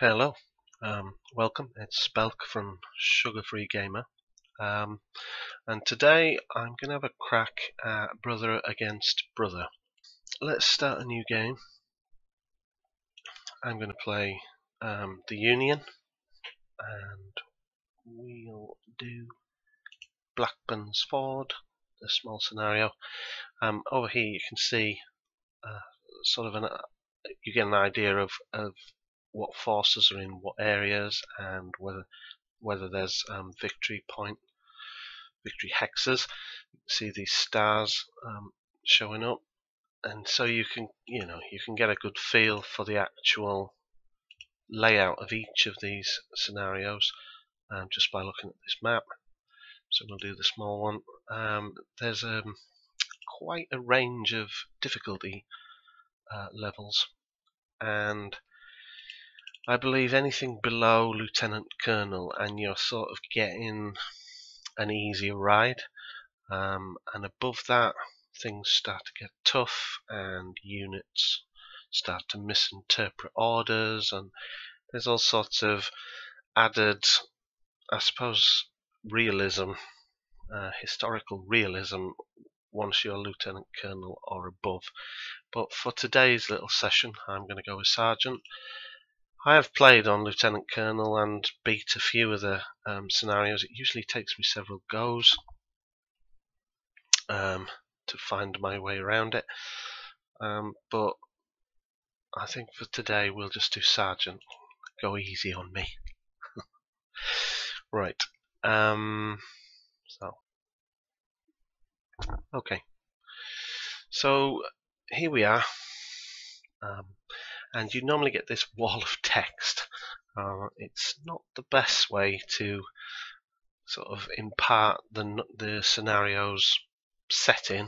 Hello, welcome. It's Spelk from Sugar Free Gamer, and today I'm going to have a crack at Brother Against Brother. Let's start a new game. I'm going to play the Union, and we'll do Blackburn's Ford, the small scenario. Over here you can see sort of you get an idea of what forces are in what areas and whether there's victory hexes. You can see these stars showing up, and so you can get a good feel for the actual layout of each of these scenarios just by looking at this map. So we'll do the small one. There's quite a range of difficulty levels, and I believe anything below Lieutenant Colonel and you're sort of getting an easier ride, and above that things start to get tough and units start to misinterpret orders, and there's all sorts of added, I suppose, realism, historical realism once you're Lieutenant Colonel or above. But for today's little session I'm going to go with Sergeant. I have played on Lieutenant Colonel and beat a few of the scenarios. It usually takes me several goes to find my way around it, but I think for today we'll just do Sergeant. Go easy on me. Right. Okay. So here we are, and you normally get this wall of text. It's not the best way to sort of impart the scenario's setting,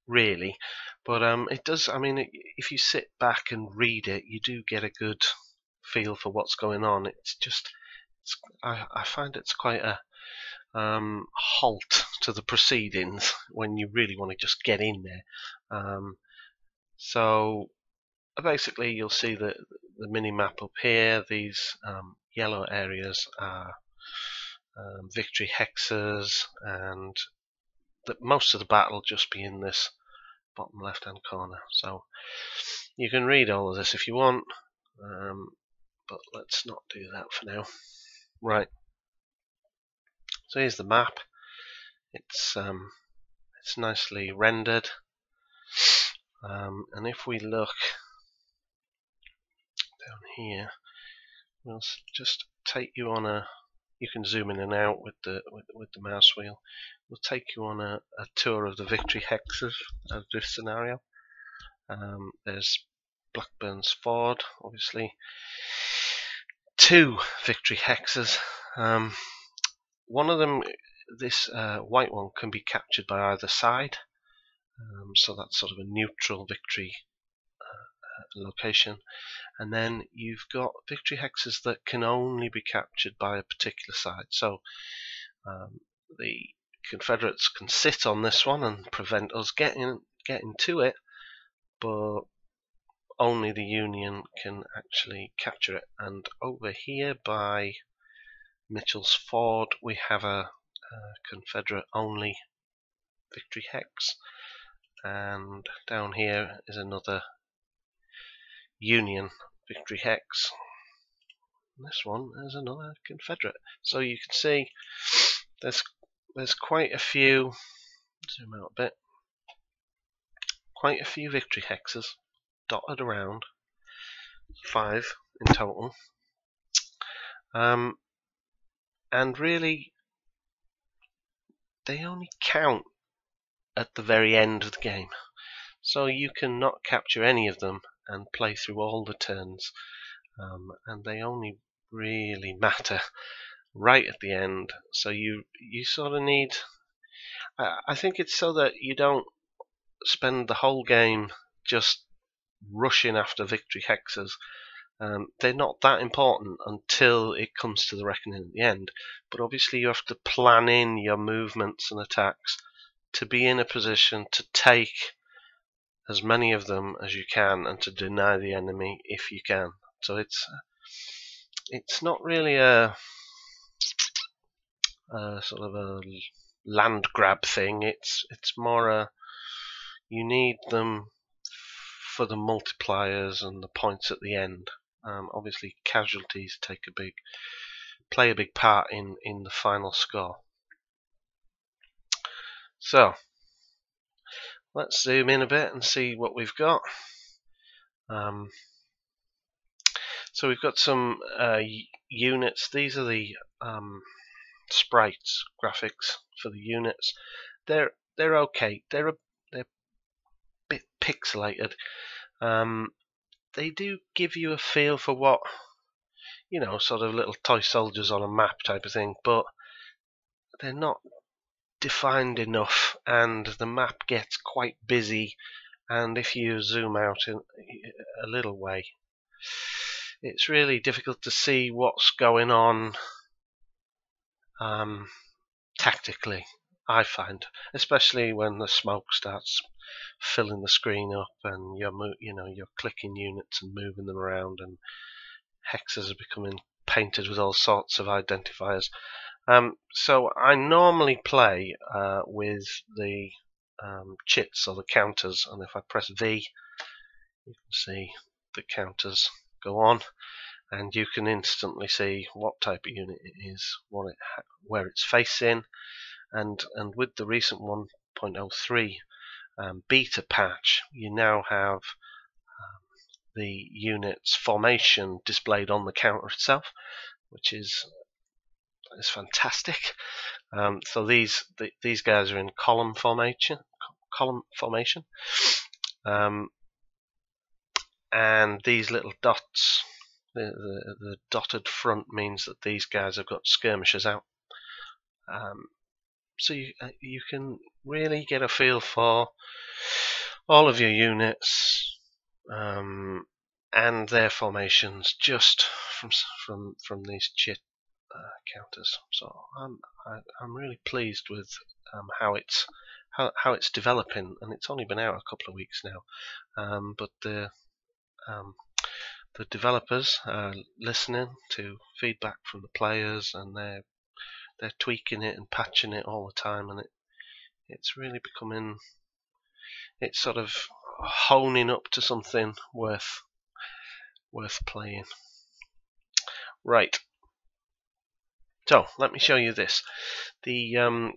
really, but it does. I mean, if you sit back and read it, you do get a good feel for what's going on. It's just, I find it's quite a halt to the proceedings when you really want to just get in there. So basically you'll see the mini map up here. These yellow areas are victory hexes, and most of the battle just be in this bottom left hand corner. So you can read all of this if you want, but let's not do that for now. Right, so here's the map. It's nicely rendered, and if we look down here, we'll just take you on a. You can zoom in and out with the mouse wheel. We'll take you on a tour of the victory hexes of this scenario. There's Blackburn's Ford, obviously. 2 victory hexes. One of them, this white one, can be captured by either side. So that's sort of a neutral victory location. And then you've got victory hexes that can only be captured by a particular side. So the Confederates can sit on this one and prevent us getting to it, but only the Union can actually capture it. And over here by Mitchell's Ford we have a Confederate only victory hex, and down here is another Union victory hex. And this one is another Confederate. So you can see there's quite a few. Zoom out a bit. Quite a few victory hexes dotted around. 5 in total. And really, they only count at the very end of the game. So you can not capture any of them and play through all the turns, and they only really matter right at the end. So you sort of need, I think it's so that you don't spend the whole game just rushing after victory hexes. They're not that important until it comes to the reckoning at the end, but obviously you have to plan in your movements and attacks to be in a position to take as many of them as you can and to deny the enemy if you can. So it's not really a sort of a land grab thing. It's more a, you need them for the multipliers and the points at the end. Obviously, casualties play a big part in the final score. So let's zoom in a bit and see what we've got. So we've got some units. These are the sprites graphics for the units. They're okay. They're a bit pixelated. They do give you a feel for what, you know, sort of little toy soldiers on a map type of thing, but they're not defined enough, and the map gets quite busy, and if you zoom out in a little way, it's really difficult to see what's going on tactically, I find, especially when the smoke starts filling the screen up and you're clicking units and moving them around, and hexes are becoming painted with all sorts of identifiers. So I normally play with the chits or the counters, and if I press V, you can see the counters go on, and you can instantly see what type of unit it is, where it's facing, and with the recent 1.03 beta patch, you now have the unit's formation displayed on the counter itself, which is fantastic. So these guys are in column formation, and these little dots, the dotted front means that these guys have got skirmishers out. So you can really get a feel for all of your units and their formations just from these chit counters. So I'm really pleased with how it's developing, and it's only been out a couple of weeks now. But the developers are listening to feedback from the players, and they're tweaking it and patching it all the time, and it's really becoming, it's sort of honing up to something worth playing. Right. So let me show you this. The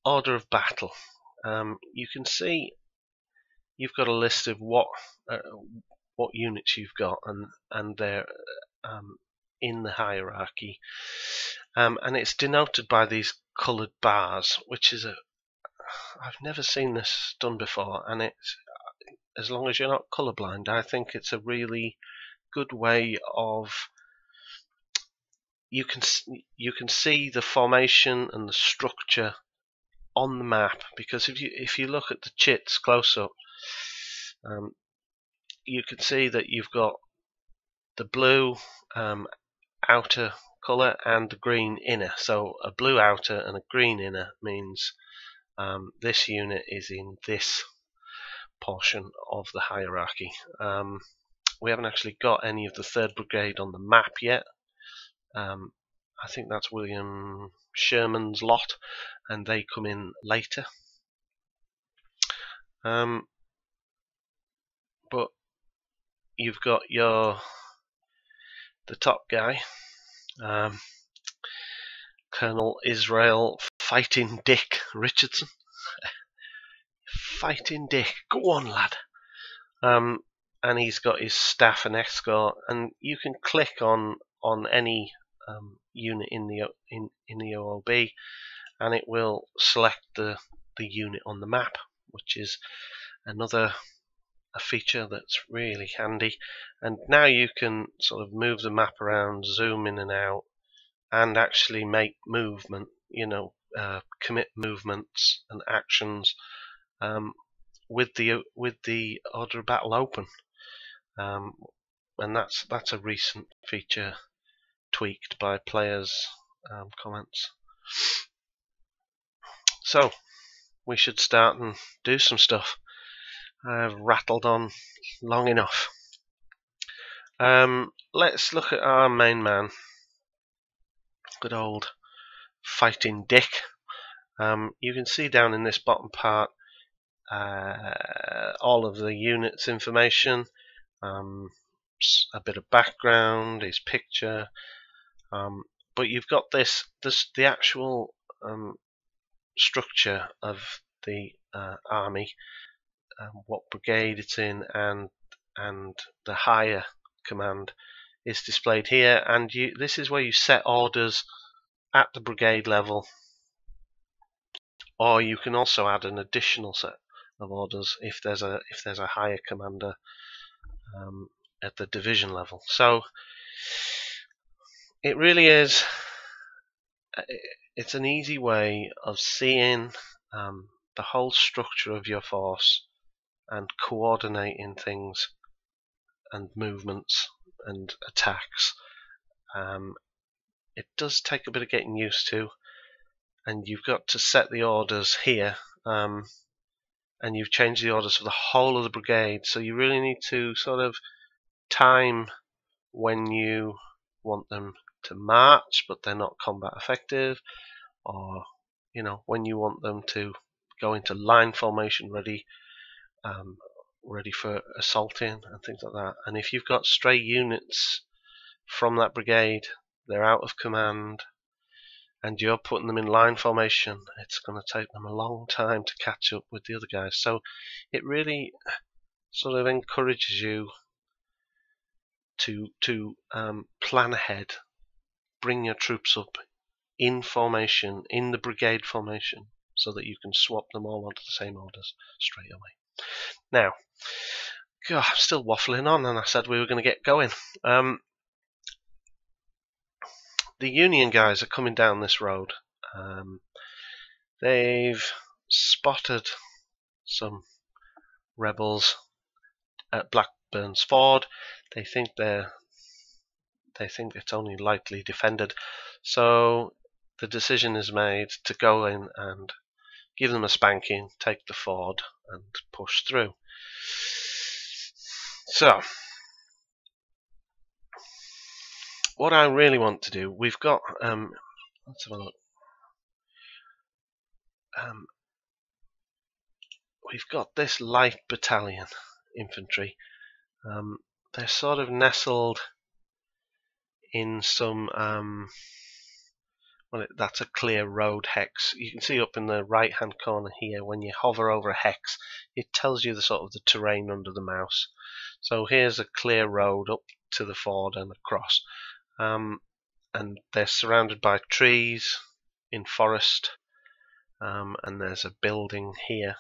order of battle. You can see you've got a list of what units you've got, and they're in the hierarchy, and it's denoted by these coloured bars, which is I've never seen this done before, and it's, as long as you're not colourblind, I think it's a really good way of, you can see the formation and the structure on the map, because if you look at the chits close up, you can see that you've got the blue outer colour and the green inner. So a blue outer and a green inner means this unit is in this portion of the hierarchy. We haven't actually got any of the 3rd Brigade on the map yet. I think that's William Sherman's lot, and they come in later. But you've got the top guy, Colonel Israel Fighting Dick Richardson. Fighting Dick, go on, lad. And he's got his staff and escort, and you can click on any unit in the OOB, and it will select the unit on the map, which is a feature that's really handy. And now you can sort of move the map around, zoom in and out, and actually make movement, commit movements and actions with the order of battle open. And that's a recent feature tweaked by players' comments. So we should start and do some stuff. I've rattled on long enough. Let's look at our main man. Good old Fighting Dick. You can see down in this bottom part all of the units information, a bit of background, his picture, but you've got the actual structure of the army, what brigade it's in, and the higher command is displayed here. And this is where you set orders at the brigade level, or you can also add an additional set of orders if there's a higher commander at the division level. So it really is. It's an easy way of seeing the whole structure of your force and coordinating things and movements and attacks. It does take a bit of getting used to, and you've got to set the orders here, and you've changed the orders for the whole of the brigade, so you really need to sort of time when you want them to march but they're not combat effective, or when you want them to go into line formation ready for assaulting and things like that. And if you've got stray units from that brigade, they're out of command, and you're putting them in line formation, it's going to take them a long time to catch up with the other guys. So it really sort of encourages you to plan ahead, bring your troops up in formation, in the brigade formation, so that you can swap them all onto the same orders straight away. Now, God, I'm still waffling on, and I said we were going to get going. The Union guys are coming down this road. They've spotted some rebels at Blackburn's ford. They think it's only lightly defended, so the decision is made to go in and give them a spanking, take the ford, and push through. So, what I really want to do, we've got, let's have a look. We've got this light battalion infantry. They're sort of nestled in some, well, that's a clear road hex. You can see up in the right hand corner here, when you hover over a hex, it tells you the sort of the terrain under the mouse. So here's a clear road up to the ford and across, and they're surrounded by trees in forest, and there's a building here,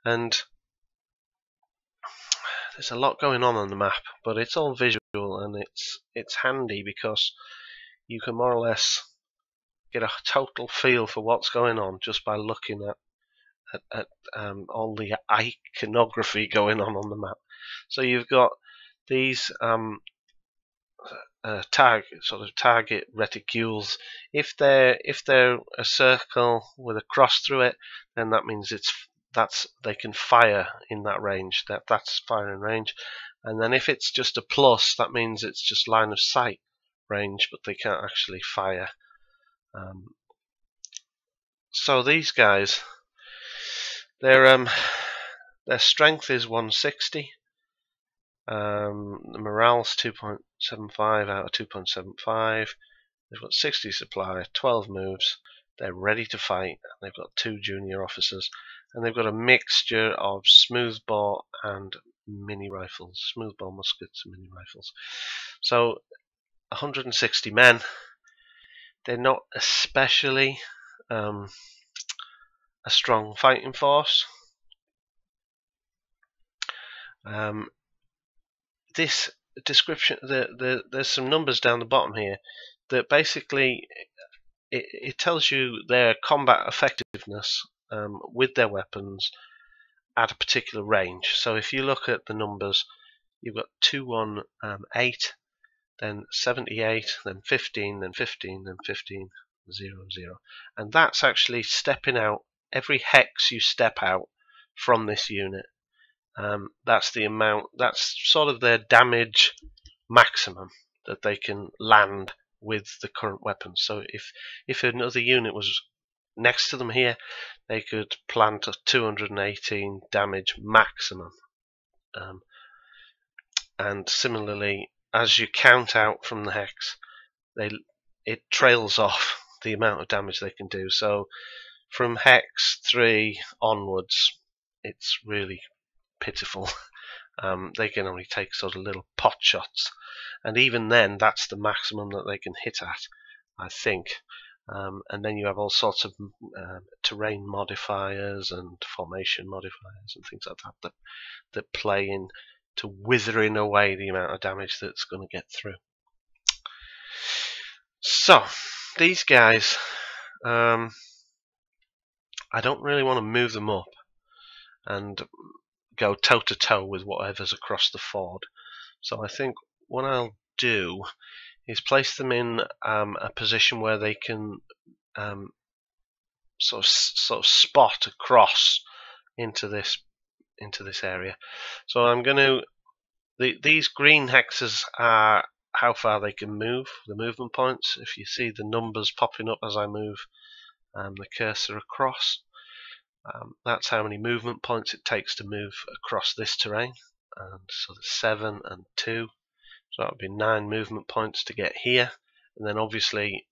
and there's a lot going on the map, but it's all visual, and it's handy because you can more or less get a total feel for what's going on just by looking at all the iconography going on the map. So you've got these target reticules. If they're a circle with a cross through it, then that means they can fire in that range. That's firing range. And then if it's just a plus, that means it's just line of sight range, but they can't actually fire. So these guys, their strength is 160. The morale's 2.75 out of 2.75. They've got 60 supply, 12 moves. They're ready to fight. They've got 2 junior officers, and they've got a mixture of smoothbore and mini rifles, smoothbore muskets and mini rifles. So 160 men. They're not especially a strong fighting force. This description, there's some numbers down the bottom here that basically it tells you their combat effectiveness with their weapons at a particular range. So if you look at the numbers, you've got 218, then 78, then 15, then 15, then 15, 0, 0. And that's actually stepping out. Every hex you step out from this unit, that's the amount, that's sort of their damage maximum that they can land with the current weapons. So if another unit was next to them here, they could plant a 218 damage maximum. And similarly, as you count out from the hex, it trails off the amount of damage they can do. So from hex 3 onwards, it's really pitiful. They can only take sort of little pot shots, and even then, that's the maximum that they can hit at, I think. And then you have all sorts of terrain modifiers and formation modifiers and things like that play in to withering away the amount of damage that's going to get through. So these guys, I don't really want to move them up and go toe to toe with whatever's across the ford. So I think what I'll do is place them in a position where they can sort of spot across into this area. So I'm going to these green hexes are how far they can move, the movement points. If you see the numbers popping up as I move the cursor across, that's how many movement points it takes to move across this terrain. And so there's 7 and 2, so that would be 9 movement points to get here. And then obviously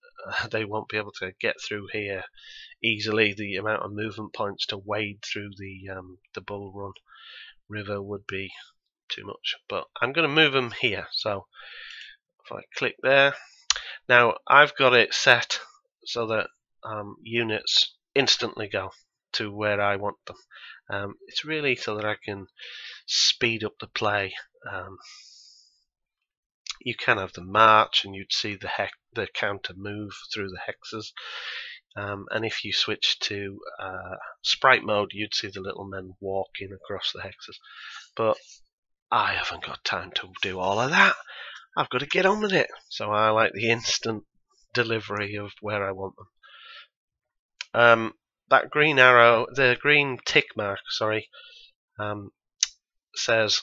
they won't be able to get through here easily. The amount of movement points to wade through the Bull Run River would be too much. But I'm going to move them here. So if I click there, now I've got it set so that units instantly go to where I want them. It's really so that I can speed up the play. You can have them march, and you'd see the counter move through the hexes. And if you switch to sprite mode, you'd see the little men walking across the hexes. But I haven't got time to do all of that. I've got to get on with it. So I like the instant delivery of where I want them. That green arrow, the green tick mark, sorry, says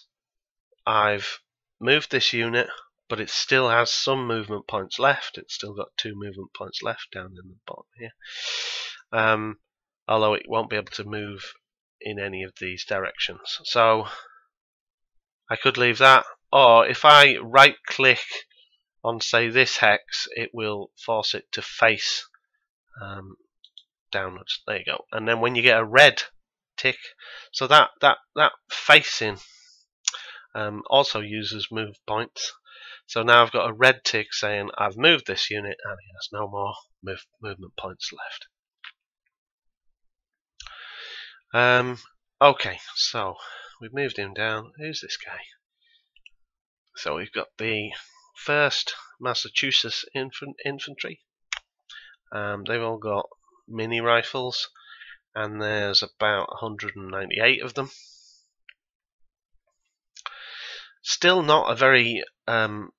I've moved this unit, but it still has some movement points left. It's still got 2 movement points left down in the bottom here. Although it won't be able to move in any of these directions. So I could leave that, or if I right click on, say, this hex, it will force it to face downwards. There you go. And then when you get a red tick, so that facing also uses move points. So now I've got a red tick saying I've moved this unit and it has no more movement points left. Okay, so we've moved him down. Who's this guy? So we've got the 1st Massachusetts Infantry. They've all got mini rifles, and there's about 198 of them. Still not a very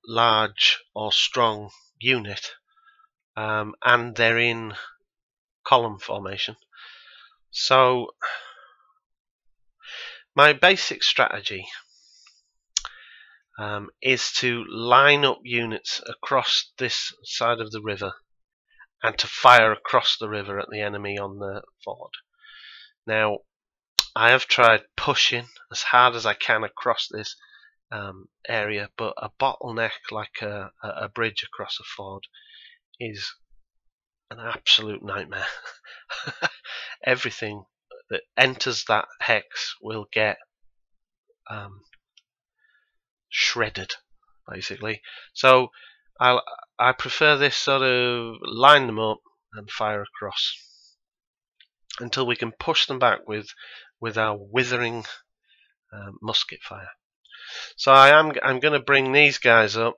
large or strong unit, and they're in column formation. So my basic strategy is to line up units across this side of the river and to fire across the river at the enemy on the ford. Now, I have tried pushing as hard as I can across this area, but a bottleneck like a bridge across a ford is an absolute nightmare. Everything that enters that hex will get shredded, basically. So I prefer this sort of line them up and fire across until we can push them back with our withering musket fire. So I'm going to bring these guys up,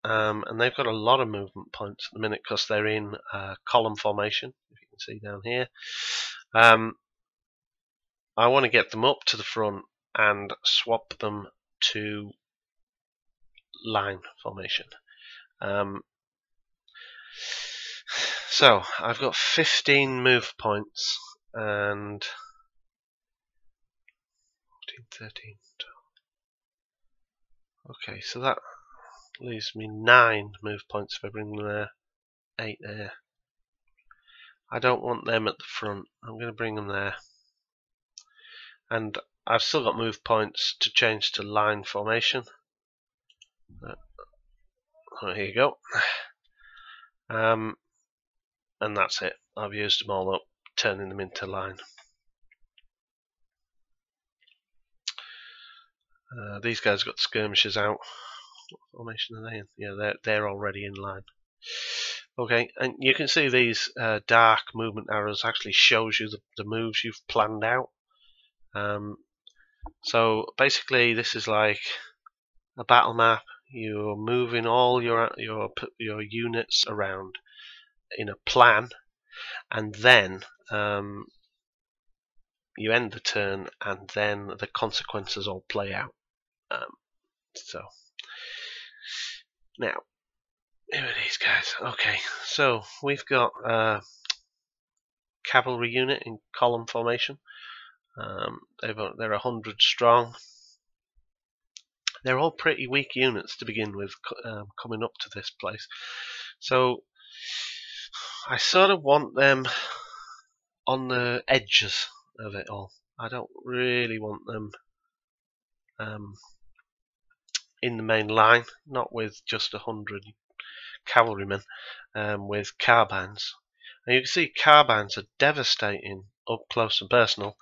and they've got a lot of movement points at the minute because they're in column formation, if you can see down here. I want to get them up to the front and swap them to line formation. So I've got 15 move points and 14, 13, 12. Okay, so Leaves me 9 move points if I bring them there. 8 there. I don't want them at the front. I'm going to bring them there. And I've still got move points to change to line formation. Oh, here you go. And that's it. I've used them all up, turning them into line. These guys got skirmishers out. What formation are they in? Yeah, they're already in line. Okay, and you can see these dark movement arrows actually shows you the moves you've planned out. So basically, this is like a battle map. You're moving all your units around in a plan, and then you end the turn, and then the consequences all play out. So now, who are these guys? Okay, so we've got a cavalry unit in column formation. They're 100 strong. They're all pretty weak units to begin with, coming up to this place. So I sort of want them on the edges of it all. I don't really want them in the main line, not with just 100 cavalrymen with carbines. And you can see carbines are devastating up close and personal,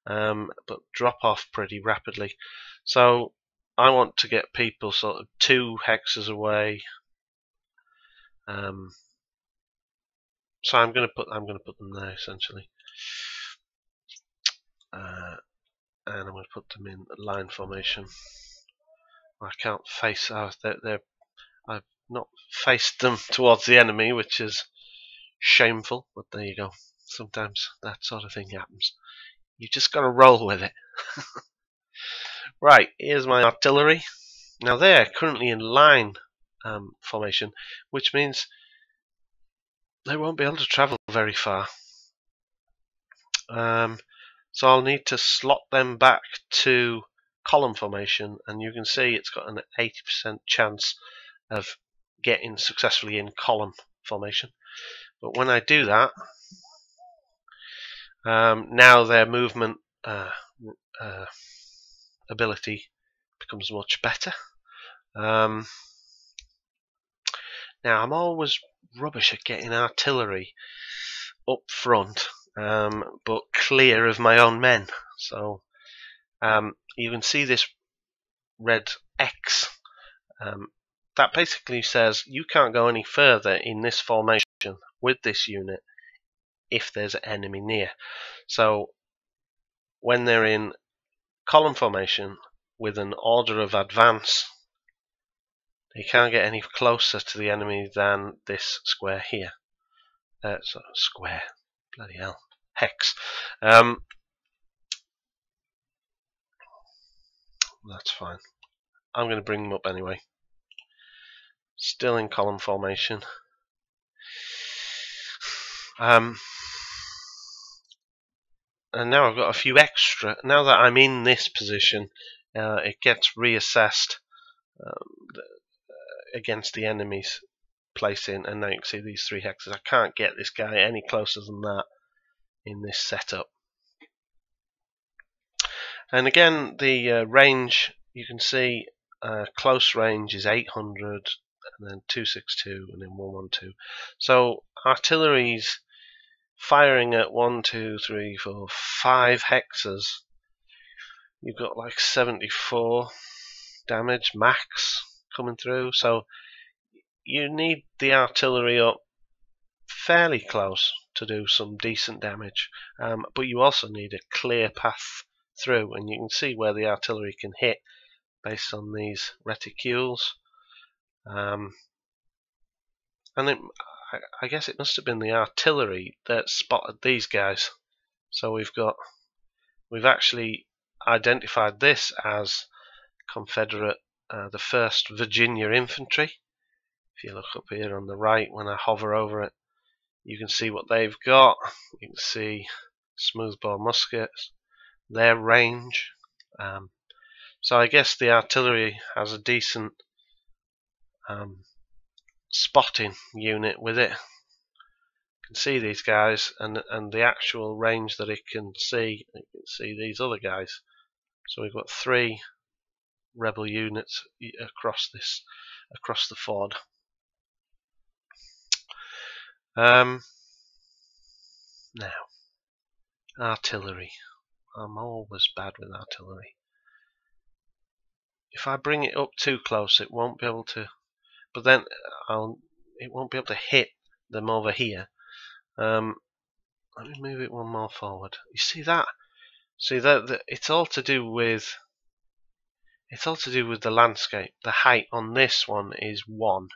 but drop off pretty rapidly. So I want to get people sort of 2 hexes away. So I'm going to put them there essentially, and I'm going to put them in line formation. I can't face. I've not faced them towards the enemy, which is shameful. But there you go. Sometimes that sort of thing happens. You just got to roll with it. Right, here's my artillery. Now they're currently in line formation, which means they won't be able to travel very far. So I'll need to slot them back to column formation, and you can see it's got an 80% chance of getting successfully in column formation. But when I do that, now their movement ability becomes much better. Now I'm always rubbish at getting artillery up front, but clear of my own men. So you can see this red X. That basically says you can't go any further in this formation with this unit if there's an enemy near. So when they're in column formation with an order of advance, they can't get any closer to the enemy than this square here. Square, bloody hell, hex. That's fine. I'm going to bring them up anyway. Still in column formation. And now I've got a few extra. Now that I'm in this position, it gets reassessed against the enemy's placing, and now you can see these 3 hexes. I can't get this guy any closer than that in this setup. And again, the range, you can see close range is 800, and then 262, and then 112. So artillery's firing at 1, 2, 3, 4, 5 hexes. You've got like 74 damage max coming through. So you need the artillery up fairly close to do some decent damage, but you also need a clear path through, and you can see where the artillery can hit based on these reticules. And I guess it must have been the artillery that spotted these guys. So we've actually identified this as Confederate, the 1st Virginia Infantry. If you look up here on the right, when I hover over it, you can see what they've got. You can see smoothbore muskets, their range. So I guess the artillery has a decent spotting unit with it. You can see these guys, and the actual range that it can see. You can see these other guys. So we've got 3 rebel units across the ford. Now, artillery. I'm always bad with artillery. If I bring it up too close, it won't be able to. But then it won't be able to hit them over here. Let me move it one more forward. You see that? See that it's all to do with. It's all to do with the landscape. The height on this one is 1,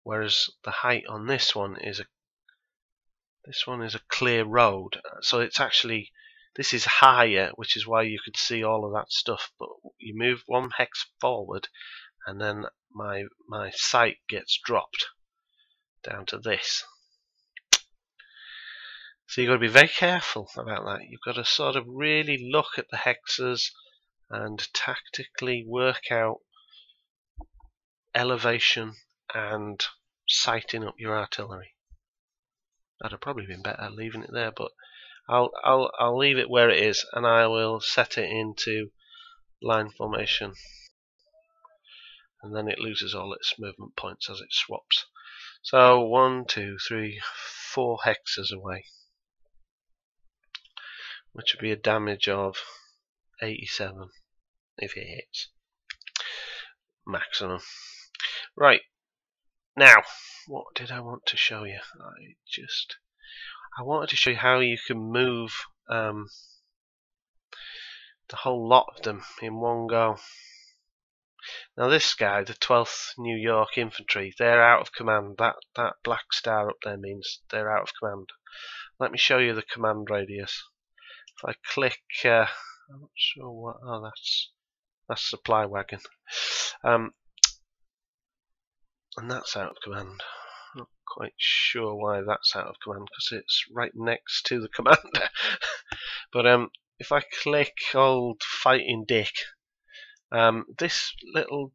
whereas the height on this one is a clear road. So it's actually, this is higher, which is why you could see all of that stuff. But you move 1 hex forward, and then my sight gets dropped down to this. So you've got to be very careful about that. You've got to sort of really look at the hexes and tactically work out elevation and sighting up your artillery. That'd have probably been better leaving it there, but I'll leave it where it is, and I will set it into line formation, and then it loses all its movement points as it swaps. So 1, 2, 3, 4 hexes away, which would be a damage of 87 if it hits maximum. Right, now what did I want to show you? I wanted to show you how you can move the whole lot of them in one go. Now this guy, the 12th New York Infantry, they're out of command. That black star up there means they're out of command. Let me show you the command radius. If I click, I'm not sure what. Oh, that's supply wagon, and that's out of command. Not quite sure why that's out of command, because it's right next to the commander. But if I click old Fighting Dick, this little,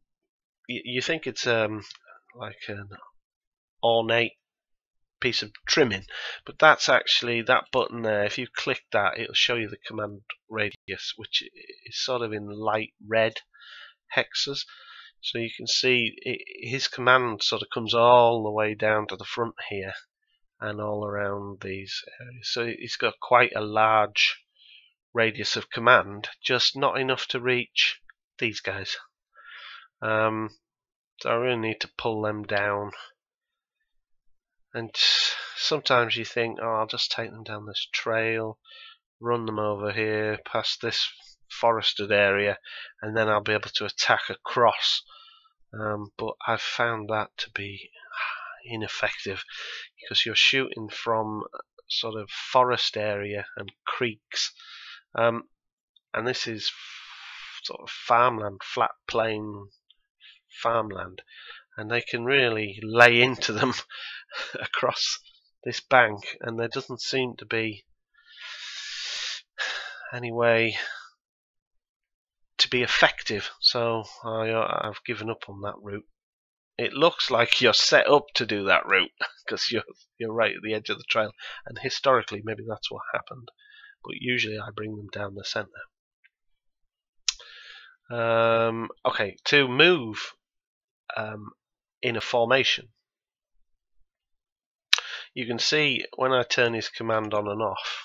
you think it's like an ornate piece of trimming, but that's actually that button there. If you click that, it'll show you the command radius, which is sort of in light red hexes. So you can see his command sort of comes all the way down to the front here and all around these areas. So he's got quite a large radius of command, just not enough to reach these guys. So I really need to pull them down. And sometimes you think, oh, I'll just take them down this trail, run them over here, past this forested area, and then I'll be able to attack across. But I've found that to be ineffective, because you're shooting from sort of forest area and creeks, and this is sort of farmland, flat plain farmland, and they can really lay into them across this bank, and there doesn't seem to be any way to be effective. So I've given up on that route. It looks like you're set up to do that route because you're right at the edge of the trail, and historically maybe that's what happened, but usually I bring them down the center. Okay, to move in a formation, you can see when I turn his command on and off,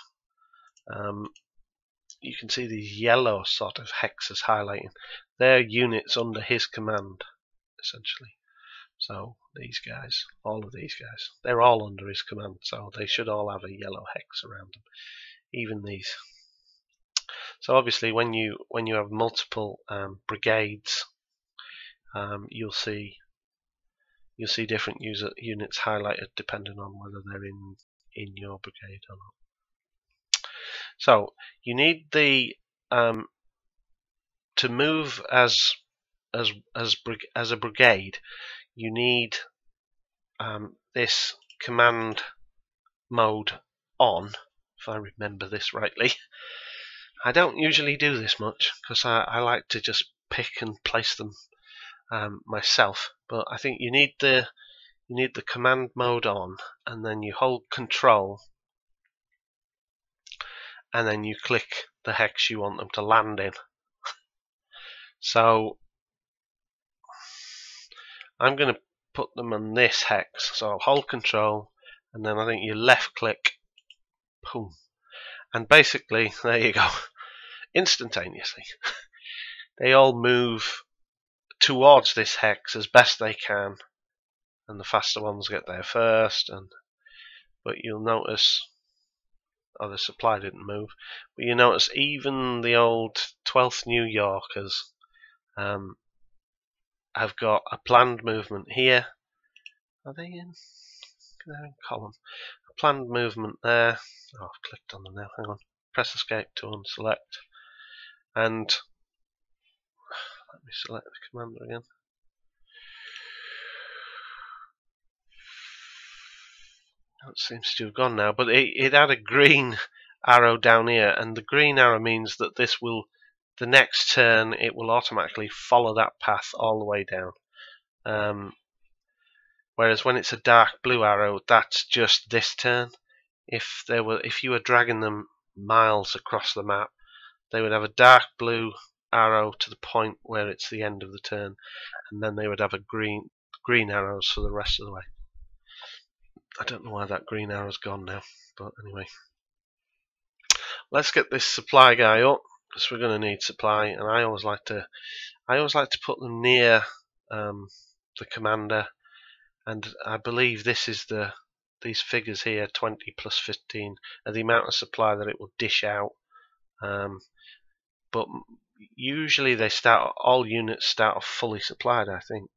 you can see these yellow sort of hexes highlighting. They're units under his command, essentially. So these guys, all of these guys, they're all under his command, so they should all have a yellow hex around them, even these. So obviously when you have multiple brigades, you'll see different units highlighted depending on whether they're in your brigade or not. So you need the to move as a brigade, you need this command mode on, if I remember this rightly. I don't usually do this much because I like to just pick and place them myself, but I think you need the command mode on, and then you hold Control, and then you click the hex you want them to land in. So I'm going to put them on this hex. So I'll hold Control, and then I think you left click, boom, and basically there you go. Instantaneously, they all move towards this hex as best they can, and the faster ones get there first. But you'll notice, oh, the supply didn't move, but you notice even the old 12th New Yorkers have got a planned movement here. Are they in? They're in column. A planned movement there. Oh, I've clicked on them now. Hang on. Press Escape to unselect. And let me select the commander again. That seems to have gone now, but it had a green arrow down here, and the green arrow means that this will, the next turn, it will automatically follow that path all the way down. Whereas when it's a dark blue arrow, that's just this turn. If you were dragging them miles across the map, they would have a dark blue arrow to the point where it's the end of the turn, and then they would have a green arrows for the rest of the way. I don't know why that green arrow's gone now, but anyway. Let's get this supply guy up, because we're going to need supply, and I always like to put them near the commander, and I believe this is these figures here, 20 plus 15, are the amount of supply that it will dish out. But usually all units start off fully supplied, I think,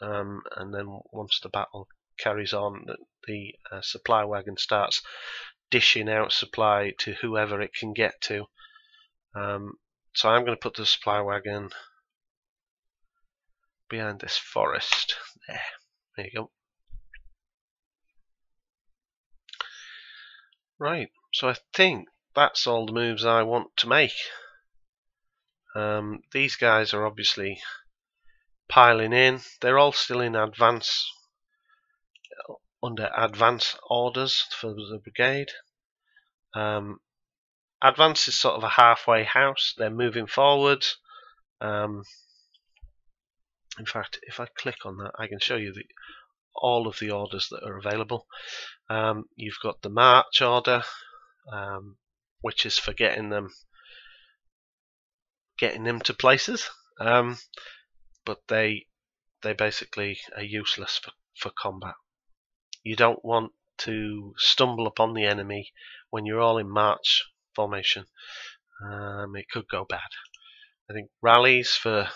and then once the battle carries on, the supply wagon starts dishing out supply to whoever it can get to. So I'm going to put the supply wagon behind this forest. There you go. Right, so I think that's all the moves I want to make. These guys are obviously piling in. They're all still in advance, under advance orders for the brigade. Advance is sort of a halfway house. They're moving forward. In fact, if I click on that, I can show you all of the orders that are available. You've got the march order, which is for getting them to places, but they basically are useless for combat. You don't want to stumble upon the enemy when you're all in march formation. It could go bad. I think rallies, for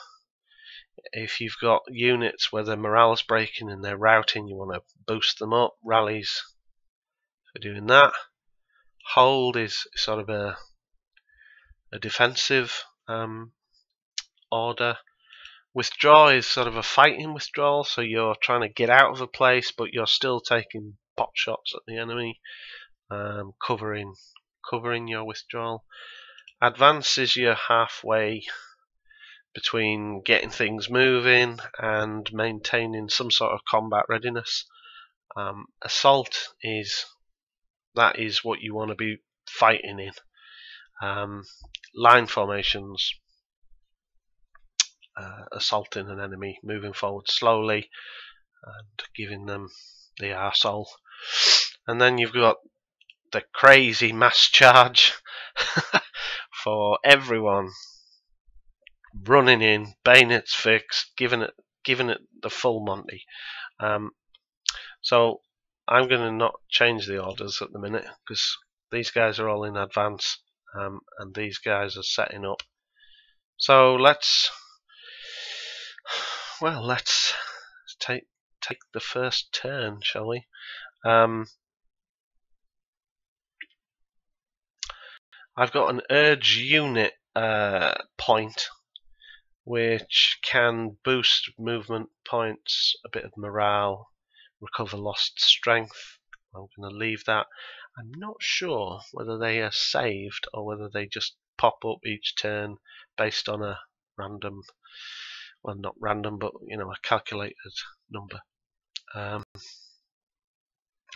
if you've got units where their morale's breaking and they're routing, you want to boost them up. Rallies for doing that. Hold is sort of a defensive order. Withdraw is sort of a fighting withdrawal, so you're trying to get out of a place, but you're still taking pot shots at the enemy, covering your withdrawal. Advance is your halfway between getting things moving and maintaining some sort of combat readiness. Assault is what you want to be fighting in. Line formations, assaulting an enemy, moving forward slowly and giving them the arsehole. And then you've got the crazy mass charge for everyone, running in, bayonets fixed, giving it the full Monty. So I'm going to not change the orders at the minute, because these guys are all in advance, and these guys are setting up. So let's take the first turn, shall we? I've got an urge unit point, which can boost movement points, a bit of morale, recover lost strength. I'm going to leave that. I'm not sure whether they are saved or whether they just pop up each turn based on a random. well, not random, but you know, a calculated number. And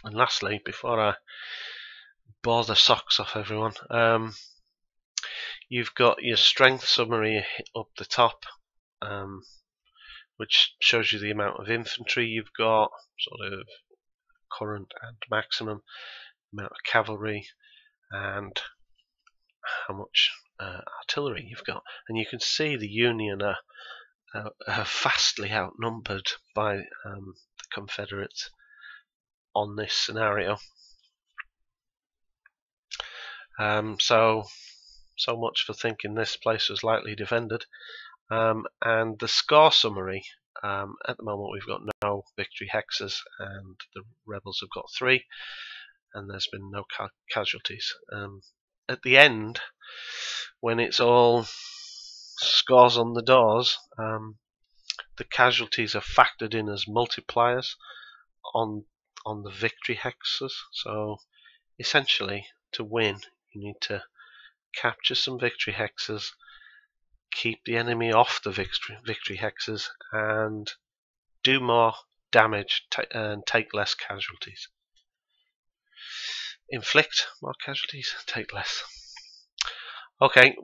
lastly, before I bore the socks off everyone, you've got your strength summary up the top, which shows you the amount of infantry you've got, sort of current and maximum amount of cavalry, and how much artillery you've got. And you can see the Union are vastly outnumbered by the Confederates on this scenario. So much for thinking this place was lightly defended. And the score summary, at the moment we've got no victory hexes, and the rebels have got 3, and there's been no casualties. At the end, when it's all scores on the doors, the casualties are factored in as multipliers on the victory hexes. So essentially, to win, you need to capture some victory hexes, keep the enemy off the victory hexes, and do more damage and take less casualties. Inflict more casualties, take less. Okay,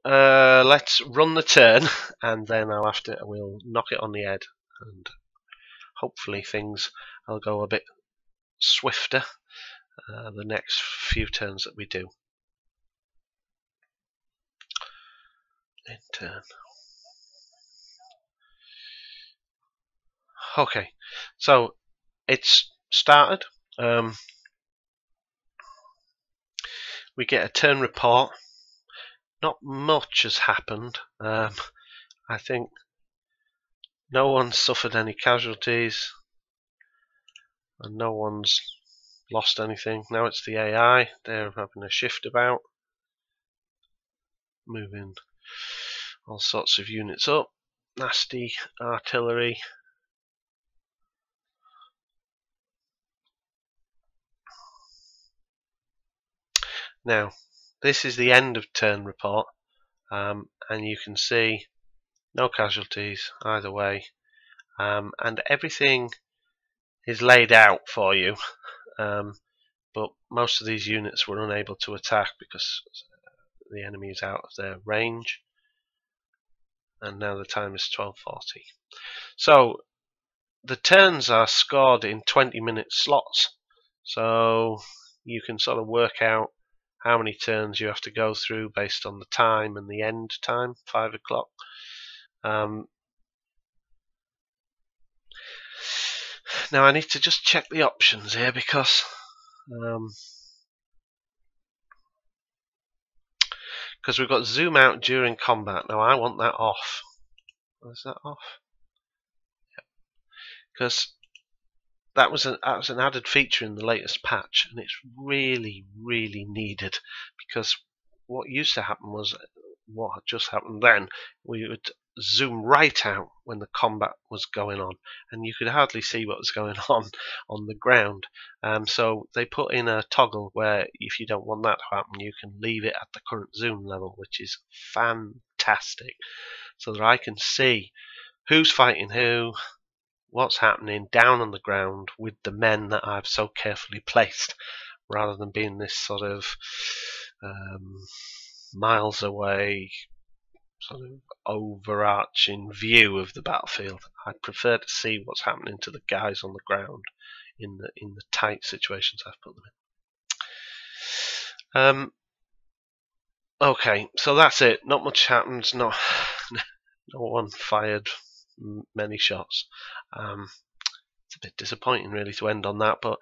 let's run the turn, and then we'll knock it on the head, and hopefully things will go a bit swifter the next few turns that we do. In turn. Okay, so it's started. We get a turn report. Not much has happened. I think no one's suffered any casualties, and no one's lost anything. Now it's the AI. They're having a shift about, moving all sorts of units up. Nasty artillery. Now, this is the end of turn report, and you can see no casualties either way, and everything is laid out for you, but most of these units were unable to attack because the enemy is out of their range, and now the time is 12:40. So the turns are scored in 20-minute slots, so you can sort of work out how many turns you have to go through based on the time and the end time, 5 o'clock. Now I need to just check the options here because we've got zoom out during combat. Now I want that off. Is that off? Yep. Because that was an added feature in the latest patch, and it's really, really needed, because what used to happen was, what had just happened then, we would zoom right out when the combat was going on, and you could hardly see what was going on the ground. So they put in a toggle where if you don't want that to happen, you can leave it at the current zoom level, which is fantastic, so that I can see who's fighting who, what's happening down on the ground with the men that I've so carefully placed, rather than being this sort of miles away, sort of overarching view of the battlefield. I prefer to see what's happening to the guys on the ground in the tight situations I've put them in. Okay, so that's it. Not much happens. No one fired many shots. It's a bit disappointing really to end on that, but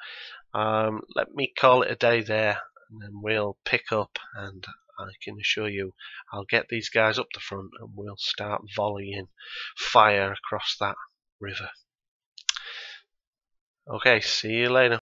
let me call it a day there, and then we'll pick up, and I can assure you I'll get these guys up the front and we'll start volleying fire across that river. Okay, see you later.